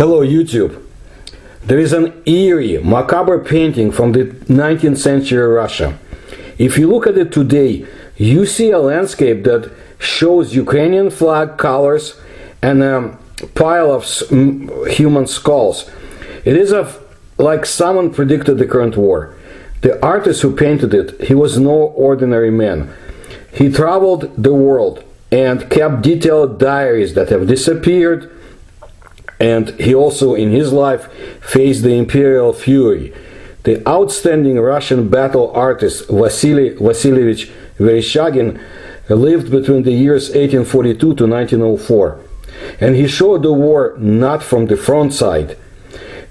Hello YouTube. There is an eerie, macabre painting from the 19th century Russia. If you look at it today, you see a landscape that shows Ukrainian flag colors and a pile of human skulls. It is like someone predicted the current war. The artist who painted it, he was no ordinary man. He traveled the world and kept detailed diaries that have disappeared, and he also in his life faced the Imperial fury. The outstanding Russian battle artist Vasily Vasilievich Vereshchagin lived between the years 1842 to 1904, and he showed the war not from the front side.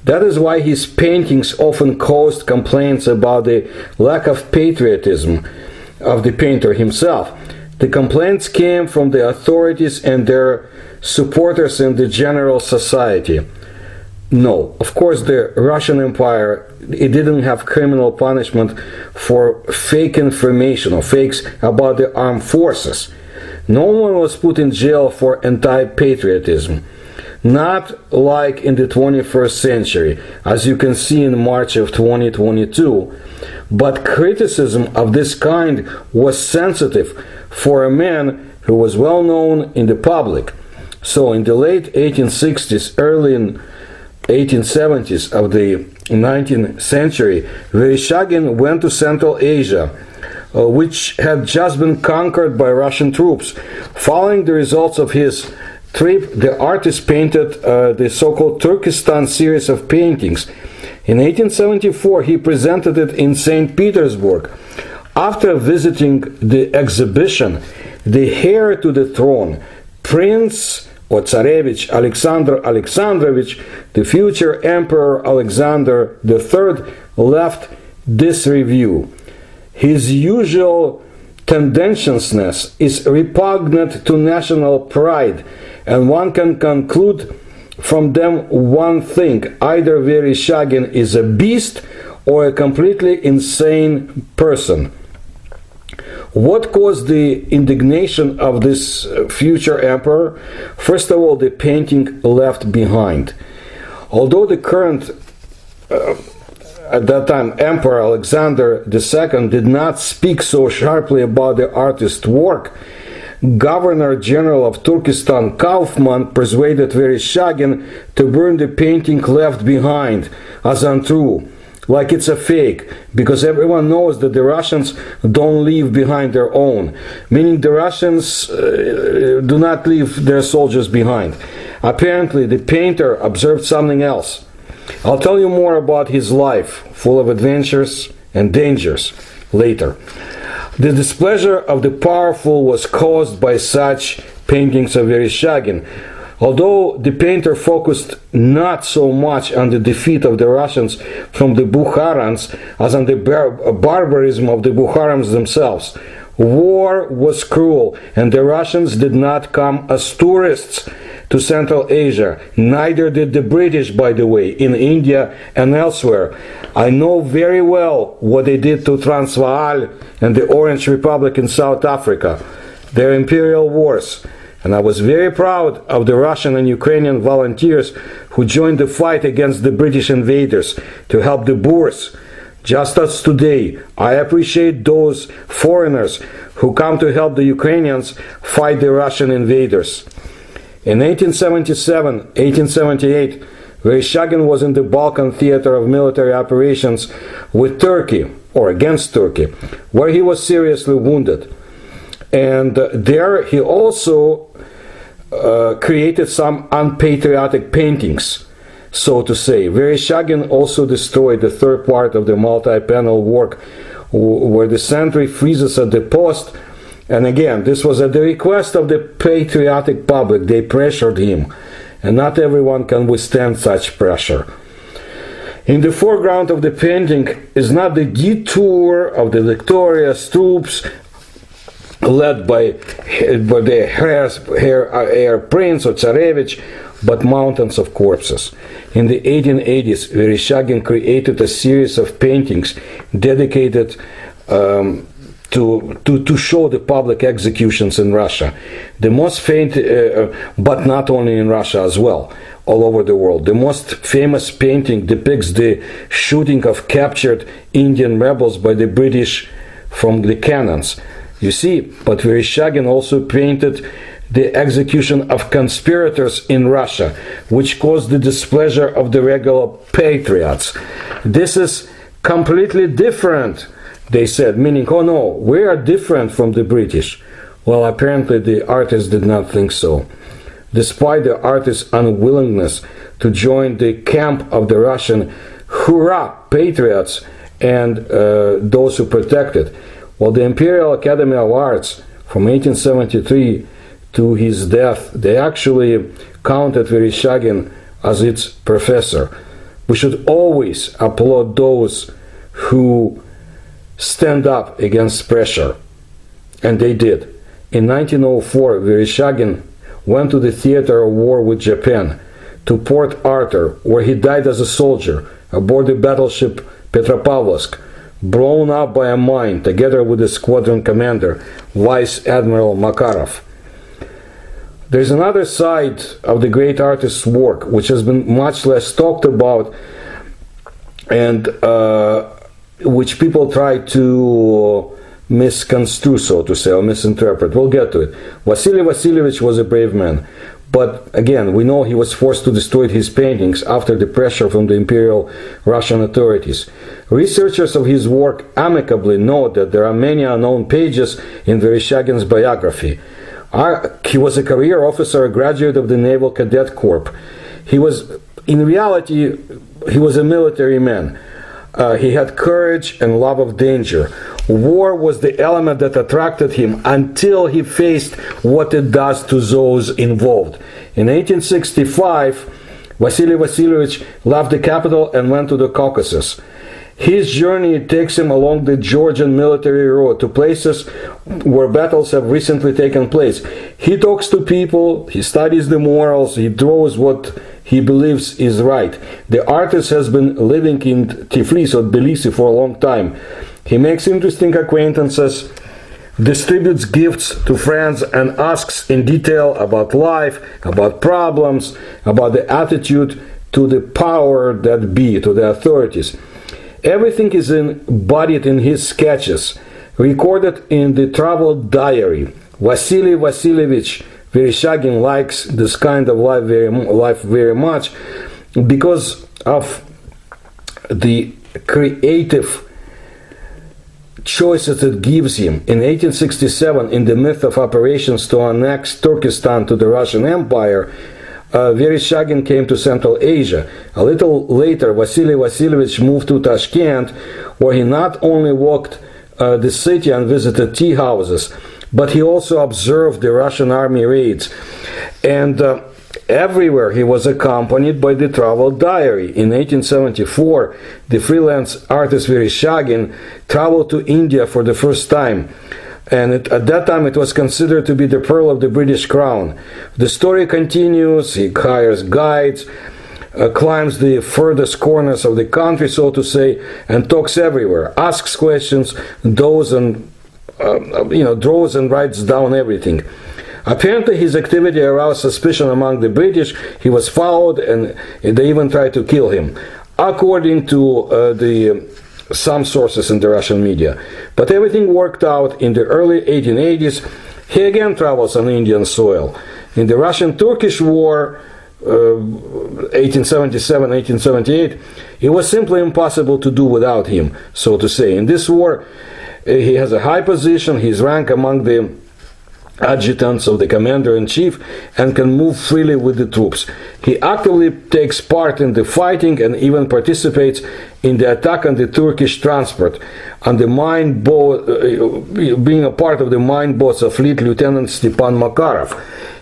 That is why his paintings often caused complaints about the lack of patriotism of the painter himself. The complaints came from the authorities and their supporters in the general society. No, of course the Russian Empire, it didn't have criminal punishment for fake information or fakes about the armed forces. No one was put in jail for anti-patriotism. Not like in the 21st century, as you can see in March of 2022. But criticism of this kind was sensitive for a man who was well known in the public. So in the late 1860s, early 1870s of the 19th century, Vereshchagin went to Central Asia, which had just been conquered by Russian troops. Following the results of his trip, the artist painted the so-called Turkestan series of paintings. In 1874, he presented it in St. Petersburg. After visiting the exhibition, the heir to the throne, Prince or Tsarevich Alexander Alexandrovich, the future Emperor Alexander III, left this review. His usual tendentiousness is repugnant to national pride, and one can conclude from them one thing: either Vereshchagin is a beast or a completely insane person. What caused the indignation of this future emperor? First of all, the painting left behind. Although the current, at that time, Emperor Alexander II did not speak so sharply about the artist's work, Governor General of Turkestan Kaufman persuaded Vereshchagin to burn the painting left behind as untrue, like it's a fake, because everyone knows that the Russians don't leave behind their own, meaning the Russians do not leave their soldiers behind. Apparently, the painter observed something else. I'll tell you more about his life, full of adventures and dangers, later. The displeasure of the powerful was caused by such paintings of Vereshchagin. Although the painter focused not so much on the defeat of the Russians from the Bukharans as on the barbarism of the Bukharans themselves. War was cruel, and the Russians did not come as tourists to Central Asia. Neither did the British, by the way, in India and elsewhere. I know very well what they did to Transvaal and the Orange Republic in South Africa, their imperial wars. And I was very proud of the Russian and Ukrainian volunteers who joined the fight against the British invaders to help the Boers. Just as today, I appreciate those foreigners who come to help the Ukrainians fight the Russian invaders. In 1877, 1878, Vereshchagin was in the Balkan theater of military operations with Turkey, or against Turkey, where he was seriously wounded. And there he also created some unpatriotic paintings, so to say. Vereshchagin also destroyed the third part of the multi-panel work, where the sentry freezes at the post. And again, this was at the request of the patriotic public. They pressured him, and not everyone can withstand such pressure. In the foreground of the painting is not the detour of the victorious troops led by the heir prince or Tsarevich, but mountains of corpses. In the 1880s, Vereshchagin created a series of paintings dedicated to show the public executions in Russia. The most famous, but not only in Russia as well. all over the world. The most famous painting depicts the shooting of captured Indian rebels by the British from the cannons. You see, but Vereshchagin also painted the execution of conspirators in Russia, which caused the displeasure of the regular patriots. This is completely different, they said, meaning, oh no, we are different from the British. Well, apparently the artist did not think so. Despite the artist's unwillingness to join the camp of the Russian hurrah patriots and those who protected, well, the Imperial Academy of Arts from 1873 to his death, they actually counted Vereshchagin as its professor. We should always applaud those who stand up against pressure. And they did. In 1904, Vereshchagin went to the theater of war with Japan, to Port Arthur, where he died as a soldier aboard the battleship Petropavlovsk, blown up by a mine together with the squadron commander, Vice Admiral Makarov. There's another side of the great artist's work which has been much less talked about and which people try to misconstrue, so to say, or misinterpret. We'll get to it. Vasily Vasilievich was a brave man, but again, we know he was forced to destroy his paintings after the pressure from the Imperial Russian authorities. Researchers of his work amicably note that there are many unknown pages in Vereshchagin's biography. He was a career officer, a graduate of the Naval Cadet Corps. In reality, he was a military man. He had courage and love of danger. War was the element that attracted him until he faced what it does to those involved. In 1865, Vasily Vasilievich left the capital and went to the Caucasus. His journey takes him along the Georgian military road to places where battles have recently taken place. He talks to people, he studies the morals, he draws what he believes is right. The artist has been living in Tiflis or Tbilisi for a long time. He makes interesting acquaintances, distributes gifts to friends, and asks in detail about life, about problems, about the attitude to the power that be, to the authorities. Everything is embodied in his sketches, recorded in the travel diary. Vasily Vasilievich Vereshchagin likes this kind of life very much because of the creative choices it gives him. In 1867, in the myth of operations to annex Turkestan to the Russian Empire, Vereshchagin came to Central Asia. A little later, Vasily Vasilievich moved to Tashkent, where he not only walked the city and visited tea houses, but he also observed the Russian army raids. And everywhere he was accompanied by the travel diary. In 1874, the freelance artist Vereshchagin traveled to India for the first time. And at that time it was considered to be the pearl of the British crown. The story continues. He hires guides, climbs the furthest corners of the country, so to say, and talks everywhere, asks questions, draws and writes down everything. Apparently his activity aroused suspicion among the British. He was followed and they even tried to kill him, according to some sources in the Russian media. But everything worked out. In the early 1880s, he again travels on Indian soil. In the Russian-Turkish War, 1877-1878, it was simply impossible to do without him, so to say. In this war, he has a high position, his rank among the adjutants of the commander-in-chief, and can move freely with the troops. He actively takes part in the fighting and even participates in the attack on the Turkish transport, on the mine boat, being a part of the mine boats of Fleet Lieutenant Stepan Makarov.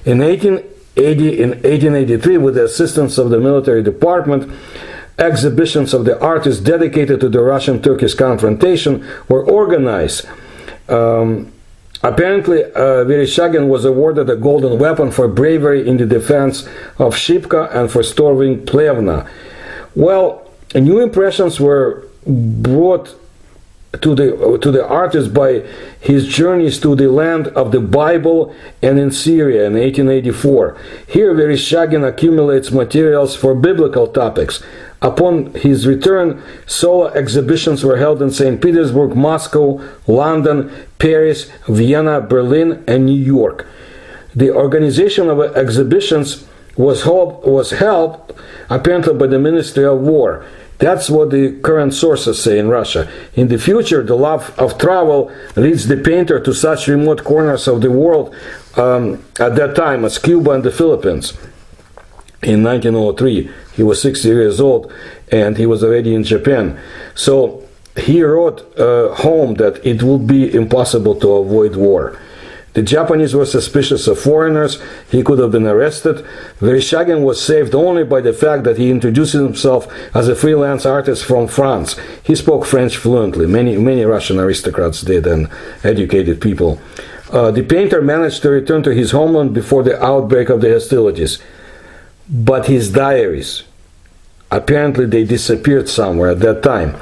In 1883, with the assistance of the military department, exhibitions of the artists dedicated to the Russian-Turkish confrontation were organized. Apparently, Vereshchagin was awarded a golden weapon for bravery in the defense of Shipka and for storming Plevna. Well, new impressions were brought to the artist by his journeys to the land of the Bible and in Syria in 1884. Here, Vereshchagin accumulates materials for biblical topics. Upon his return, solo exhibitions were held in St. Petersburg, Moscow, London, Paris, Vienna, Berlin, and New York. The organization of exhibitions was helped apparently by the Ministry of War. That's what the current sources say in Russia. In the future, the love of travel leads the painter to such remote corners of the world at that time as Cuba and the Philippines. In 1903, he was 60 years old and he was already in Japan. So he wrote home that it would be impossible to avoid war. The Japanese were suspicious of foreigners. He could have been arrested. Vereshchagin was saved only by the fact that he introduced himself as a freelance artist from France. He spoke French fluently. Many Russian aristocrats did, and educated people. The painter managed to return to his homeland before the outbreak of the hostilities. But his diaries, apparently they disappeared somewhere at that time.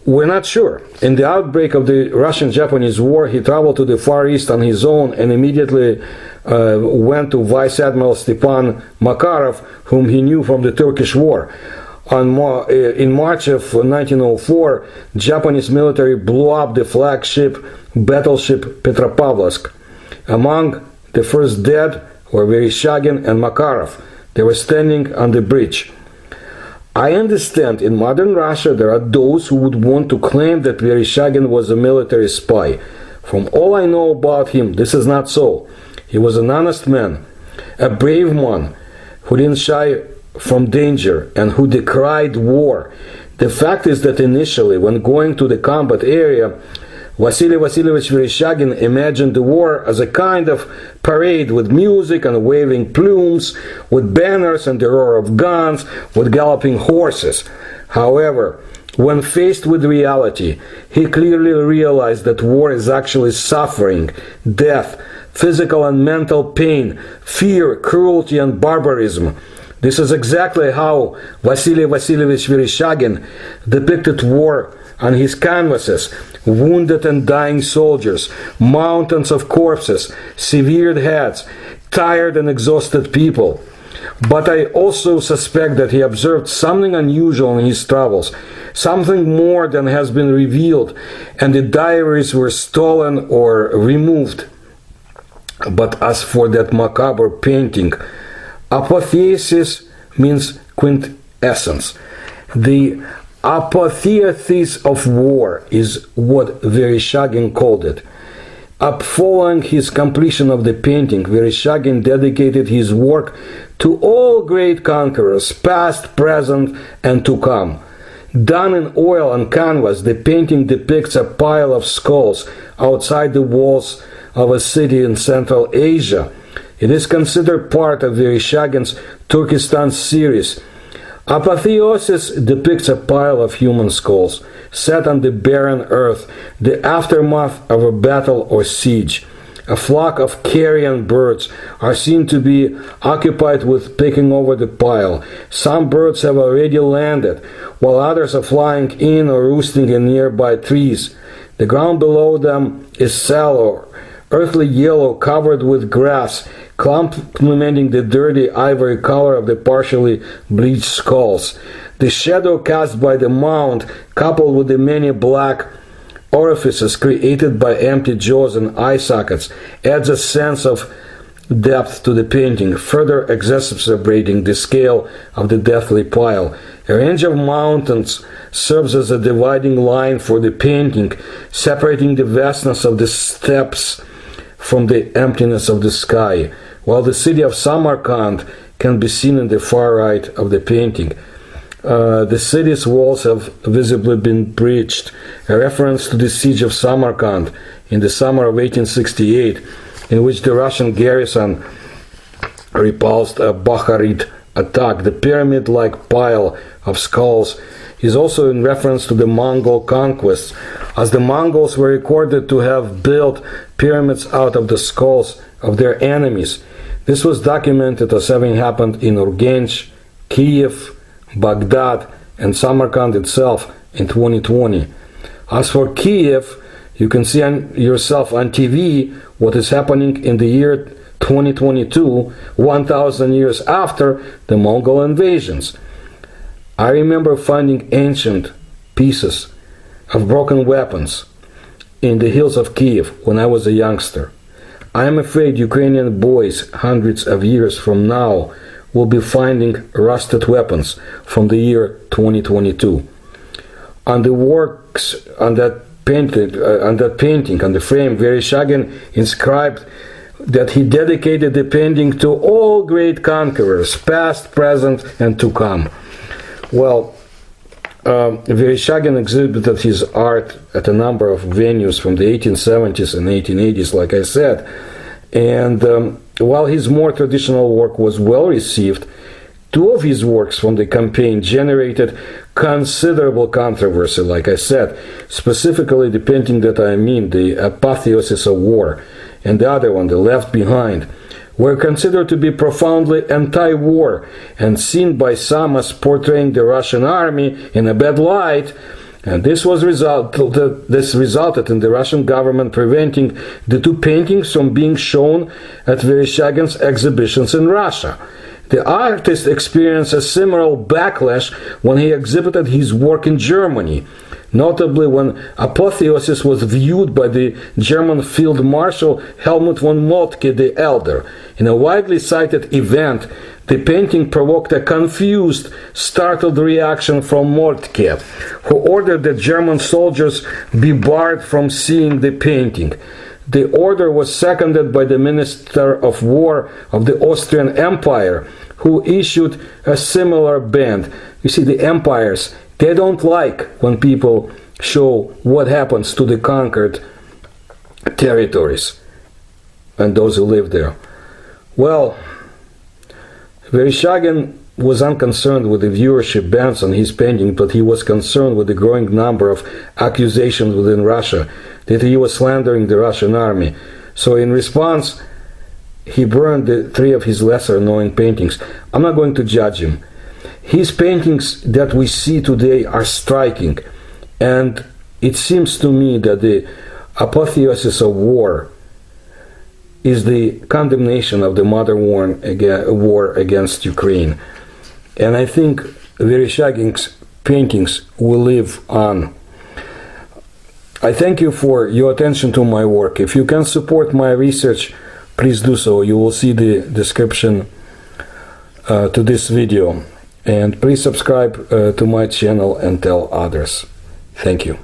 We're not sure. In the outbreak of the Russian-Japanese War, he traveled to the Far East on his own and immediately went to Vice Admiral Stepan Makarov, whom he knew from the Turkish War. In March of 1904, Japanese military blew up the flagship battleship Petropavlovsk. Among the first dead were Vereshchagin and Makarov. They were standing on the bridge. I understand in modern Russia there are those who would want to claim that Vereshchagin was a military spy. From all I know about him, this is not so. He was an honest man, a brave one, who didn't shy from danger and who decried war. The fact is that initially, when going to the combat area, Vasily Vasilievich Vereshchagin imagined the war as a kind of parade with music and waving plumes, with banners and the roar of guns, with galloping horses. However, when faced with reality, he clearly realized that war is actually suffering, death, physical and mental pain, fear, cruelty and barbarism. This is exactly how Vasily Vasilievich Vereshchagin depicted war on his canvases: wounded and dying soldiers, mountains of corpses, severed heads, tired and exhausted people. But I also suspect that he observed something unusual in his travels, something more than has been revealed, and the diaries were stolen or removed. But as for that macabre painting, apotheosis means quintessence. The apotheosis of war is what Vereshchagin called it. Following his completion of the painting, Vereshchagin dedicated his work to all great conquerors, past, present, and to come. Done in oil and canvas, the painting depicts a pile of skulls outside the walls of a city in Central Asia. It is considered part of Vereshchagin's Turkestan series. Apotheosis depicts a pile of human skulls set on the barren earth, the aftermath of a battle or siege. A flock of carrion birds are seen to be occupied with picking over the pile. Some birds have already landed, while others are flying in or roosting in nearby trees. The ground below them is sallow, earthly yellow, covered with grass, complementing the dirty ivory color of the partially bleached skulls. The shadow cast by the mound, coupled with the many black orifices created by empty jaws and eye sockets, adds a sense of depth to the painting, further exacerbating the scale of the deathly pile. A range of mountains serves as a dividing line for the painting, separating the vastness of the steppes from the emptiness of the sky, while the city of Samarkand can be seen in the far right of the painting. The city's walls have visibly been breached, a reference to the siege of Samarkand in the summer of 1868, in which the Russian garrison repulsed a Bakharid attack. The pyramid-like pile of skulls is also in reference to the Mongol conquests, as the Mongols were recorded to have built pyramids out of the skulls of their enemies. This was documented as having happened in Urgench, Kiev, Baghdad, and Samarkand itself in 2020. As for Kiev, you can see yourself on TV what is happening in the year 2022, 1,000 years after the Mongol invasions. I remember finding ancient pieces of broken weapons in the hills of Kiev when I was a youngster. I am afraid Ukrainian boys hundreds of years from now will be finding rusted weapons from the year 2022. On the works on that painting on the frame, Vereshchagin inscribed that he dedicated the painting to all great conquerors, past, present, and to come. Well, Vereshchagin exhibited his art at a number of venues from the 1870s and 1880s, like I said. And while his more traditional work was well received, two of his works from the campaign generated considerable controversy, like I said, specifically the painting that I mean, the Apotheosis of War, and the other one, the Left Behind, were considered to be profoundly anti-war and seen by some as portraying the Russian army in a bad light. And this resulted in the Russian government preventing the two paintings from being shown at Vereshchagin's exhibitions in Russia. The artist experienced a similar backlash when he exhibited his work in Germany, notably when Apotheosis was viewed by the German Field Marshal Helmut von Moltke the Elder. In a widely cited event, the painting provoked a confused, startled reaction from Moltke, who ordered that German soldiers be barred from seeing the painting. The order was seconded by the Minister of War of the Austrian Empire, who issued a similar ban. You see, the empires, they don't like when people show what happens to the conquered territories and those who live there. Well, Vereshchagin was unconcerned with the viewership bans on his painting, but he was concerned with the growing number of accusations within Russia that he was slandering the Russian army. So in response, he burned the three of his lesser-known paintings. I'm not going to judge him. His paintings that we see today are striking, and it seems to me that the Apotheosis of War is the condemnation of the modern war against Ukraine. And I think Vereshchagin's paintings will live on. I thank you for your attention to my work. If you can support my research, please do so. You will see the description to this video. And please subscribe to my channel and tell others. Thank you.